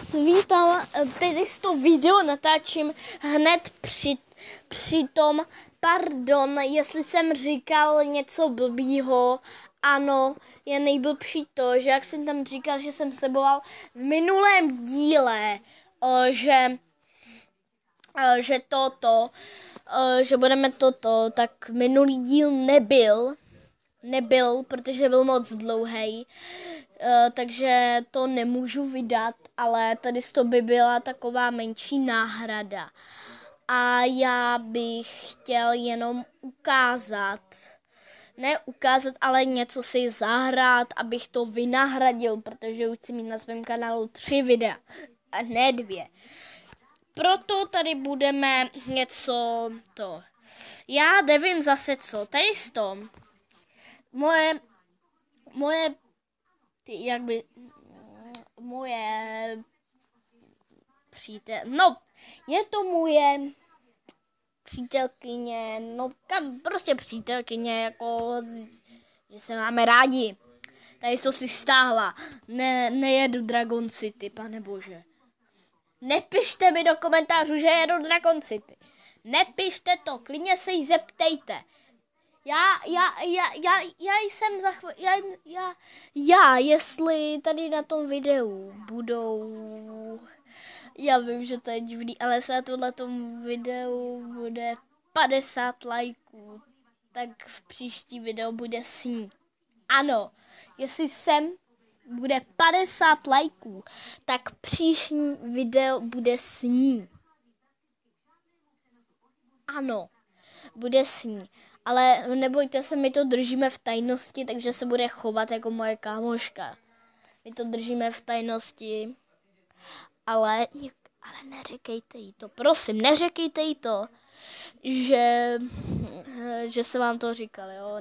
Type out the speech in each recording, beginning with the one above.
svítám, tedy to video natáčím hned při tom, pardon, jestli jsem říkal něco blbýho, ano, je nejblbší to, že jak jsem tam říkal, že jsem sliboval v minulém díle, že budeme tak minulý díl nebyl, protože byl moc dlouhý, takže to nemůžu vydat, ale tady to by byla taková menší náhrada. A já bych chtěl jenom ale něco si zahrát, abych to vynahradil, protože už chci mít na svém kanálu 3 videa a ne 2. Proto tady budeme něco to. Já nevím zase co. Tady to. Moje přítel. No, je to moje přítelkyně, prostě přítelkyně, jako, že se máme rádi. Tady to si stáhla. Nejedu Dragon City, panebože. Nepište mi do komentářů, že jedu Dragon City. Nepište to, klidně se jí zeptejte. Jestli tady na tom videu budou, já vím, že to je divný, ale se na tomhletom videu bude 50 lajků, tak v příští video bude s ní. Ano, jestli sem bude 50 lajků, tak příští video bude s ní. Ano, bude s ní. Ale nebojte se, my to držíme v tajnosti, takže se bude chovat jako moje kámoška. My to držíme v tajnosti, ale neříkejte jí to, prosím, neříkejte jí to, že se vám to říkal, jo.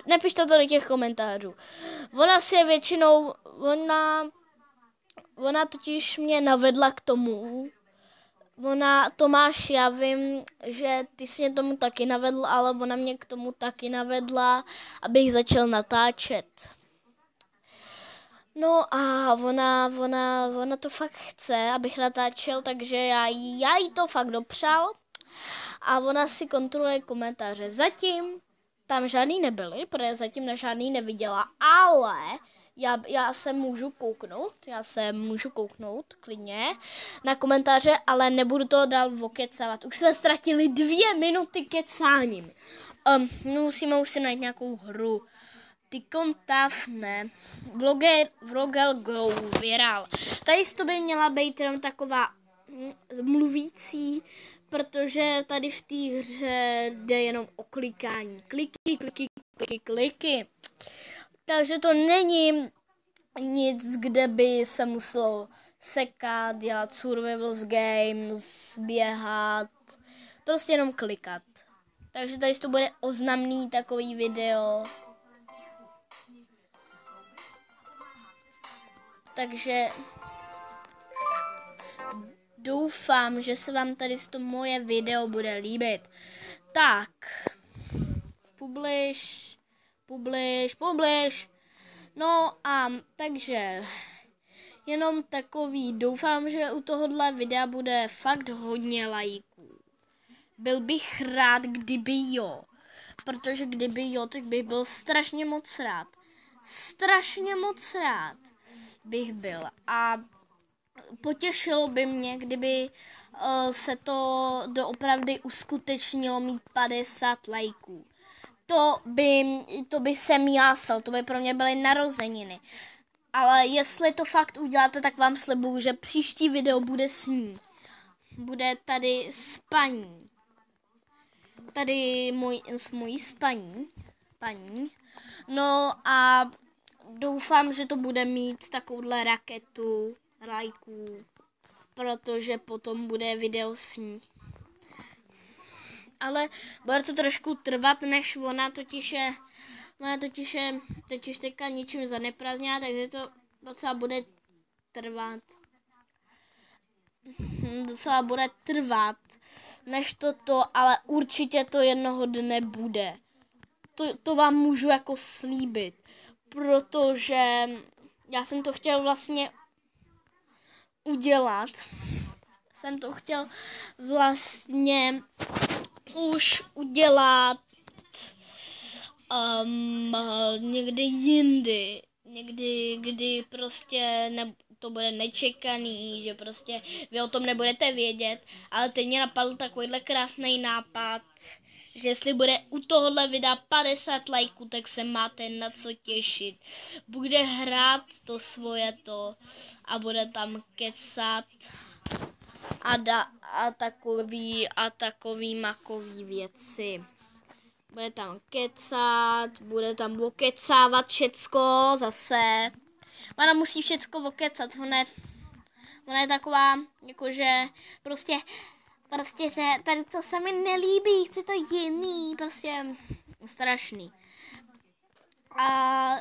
Nepište to do těch komentářů. Ona si je většinou, ona totiž mě navedla k tomu, Tomáš, já vím, že ty jsi mě tomu taky navedl, ale ona mě k tomu taky navedla, abych začal natáčet. No a ona to fakt chce, abych natáčel, takže já jí to fakt dopřál a ona si kontroluje komentáře. Zatím tam žádný nebyly, protože zatím na žádný neviděla, ale já se můžu kouknout klidně na komentáře, ale nebudu to dál okecávat. Už jsme ztratili 2 minuty kecáním. Musíme už si najít nějakou hru. Tykontav, ne. Vlogel Go, viral. Tady to by měla být jenom taková mluvící, protože tady v té hře jde jenom o klikání. Kliky. Takže to není nic, kde by se muselo sekat, dělat survival games, běhat, prostě jenom klikat. Takže tady to bude oznamný takový video. Takže doufám, že se vám tady to moje video bude líbit. Tak, publish. No a takže jenom takový, doufám, že u tohohle videa bude fakt hodně lajků. Byl bych rád, kdyby jo, protože kdyby jo, tak bych byl strašně moc rád. Strašně moc rád bych byl a potěšilo by mě, kdyby se to doopravdy uskutečnilo mít 50 lajků. To by jsem jásal, to by pro mě byly narozeniny. Ale jestli to fakt uděláte, tak vám slibuju, že příští video bude s ní. Bude tady s paní. Tady s mojí paní. No a doufám, že to bude mít takovouhle raketu lajků, protože potom bude video s ní. Ale bude to trošku trvat, než ona totiž teďka ničím zaneprázdněná, takže to docela bude trvat. Než ale určitě to jednoho dne bude. To vám můžu jako slíbit, protože já jsem to chtěl vlastně udělat. Jsem to chtěl vlastně už udělat někdy jindy. Někdy, kdy prostě to bude nečekaný, že prostě vy o tom nebudete vědět, ale teď mě napadl takovýhle krásný nápad, že jestli bude u tohohle videa 50 lajků, tak se máte na co těšit. Bude hrát to svoje to a bude tam kecat a takový makový věci. Bude tam kecat, bude tam okecávat všecko zase. Ona musí všecko okecat, ona je taková, jakože prostě se, tady to se mi nelíbí, chci to jiný, prostě strašný. A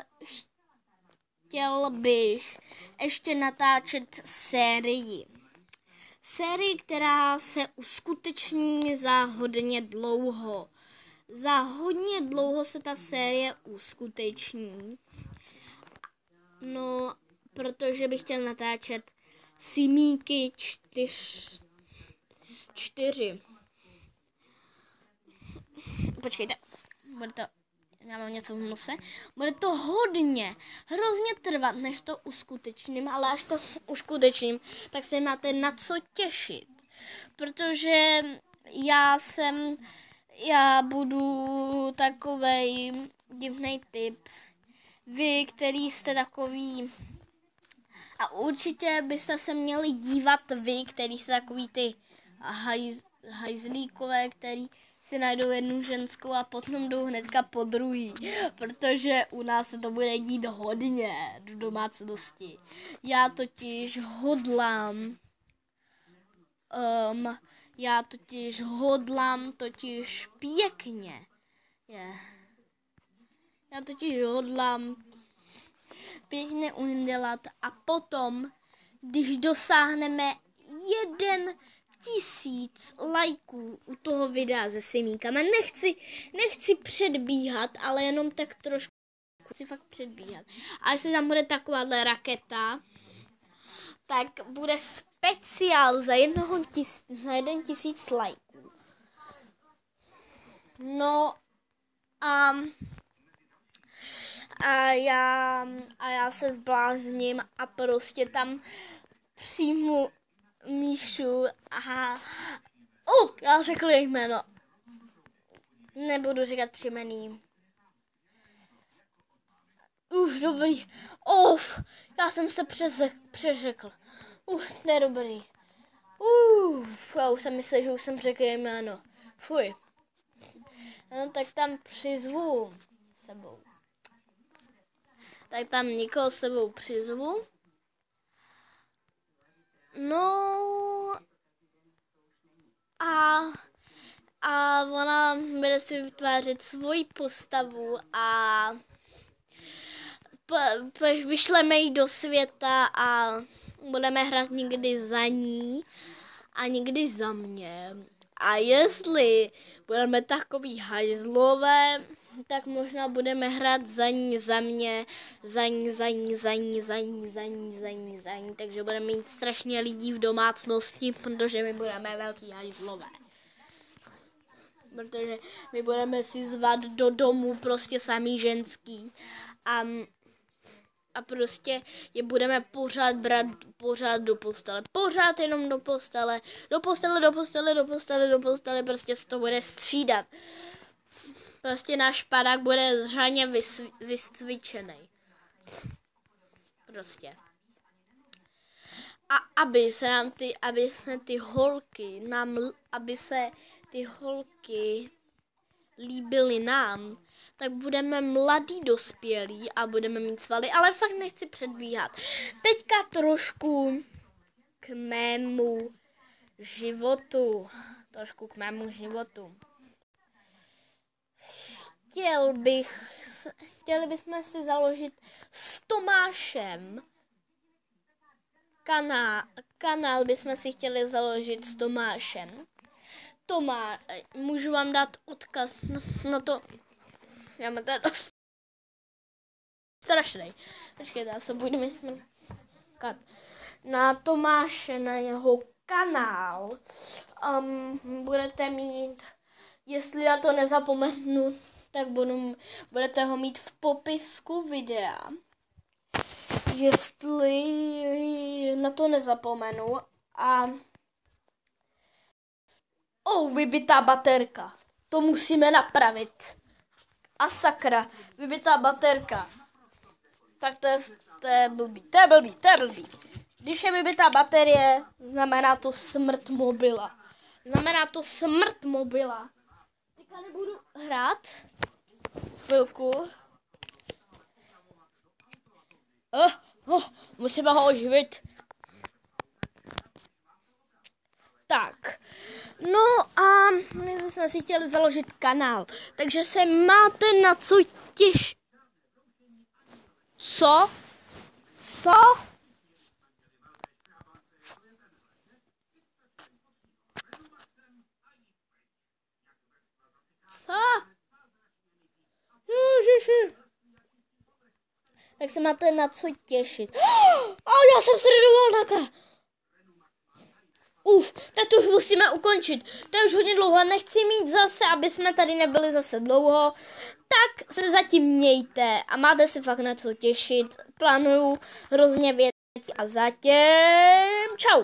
chtěl bych ještě natáčet sérii. Sérii, která se uskuteční za hodně dlouho. Za hodně dlouho se ta série uskuteční. No, protože bych chtěl natáčet Simíky 4. Počkejte, bude to, já mám něco v nose. Bude to hrozně trvat, než to uskutečním, ale až to uskutečním, tak se máte na co těšit. Protože já budu takovej divnej typ. Vy, který jste takový, a určitě byste se měli dívat vy, který jste takový ty hajzlíkové, který si najdou jednu ženskou a potom jdou hnedka po druhý, protože u nás se to bude dít hodně do domácnosti. Já totiž hodlám pěkně. Já totiž hodlám pěkně udělat a potom, když dosáhneme 1000 lajků u toho videa se simíkama, nechci předbíhat, ale jenom tak trošku chci fakt předbíhat. A jestli tam bude takováhle raketa, tak bude speciál za 1000 lajků. No a já se zblázním a prostě tam přijmu Míšu a já řekl jejich jméno. Nebudu říkat příjmení. Už dobrý. Já jsem se přeřekl. To je dobrý. Já už jsem myslel, že už jsem řekl jméno. Fuj. No tak tam přizvu sebou. Tak tam někoho sebou přizvu. No a ona bude si vytvářet svoji postavu a vyšleme ji do světa a budeme hrát někdy za ní a někdy za mě. A jestli budeme takový hajzlové, tak možná budeme hrát za ní, za mě, za ní. Takže budeme mít strašně lidí v domácnosti, protože my budeme velký hajzlové. Protože my budeme si zvat do domu prostě samý ženský a prostě je budeme pořád brát do postele. Pořád jenom do postele, prostě se to bude střídat. Prostě náš padák bude řádně vyscvičený. Prostě. A aby se ty holky líbily nám, tak budeme mladí dospělí a budeme mít svaly, ale fakt nechci předbíhat. Teďka trošku k mému životu. Chtěli bychom si založit s Tomášem kanál bychom si chtěli založit s Tomášem. Můžu vám dát odkaz na to. Já mám tady dost strašnej. Počkejte, já se budu myslet. na Tomáše, na jeho kanál. Budete mít, jestli já to nezapomenu, tak budete ho mít v popisku videa. Jestli na to nezapomenu. A vybitá baterka. To musíme napravit. A sakra, vybitá baterka. Tak to je blbý. Když je vybitá baterie, znamená to smrt mobila. Teďka nebudu hrát. Chvilku. Musíme ho oživit. Tak. No a my jsme si chtěli založit kanál. Takže se máte na co těšit. Co? Co? Ježiši. Tak se máte na co těšit. Já jsem se dovolil takhle. Tak to už musíme ukončit. To je už hodně dlouho, nechci mít zase, aby jsme tady nebyli zase dlouho. Tak se zatím mějte a máte se fakt na co těšit. Plánuju hrozně věcí a zatím čau.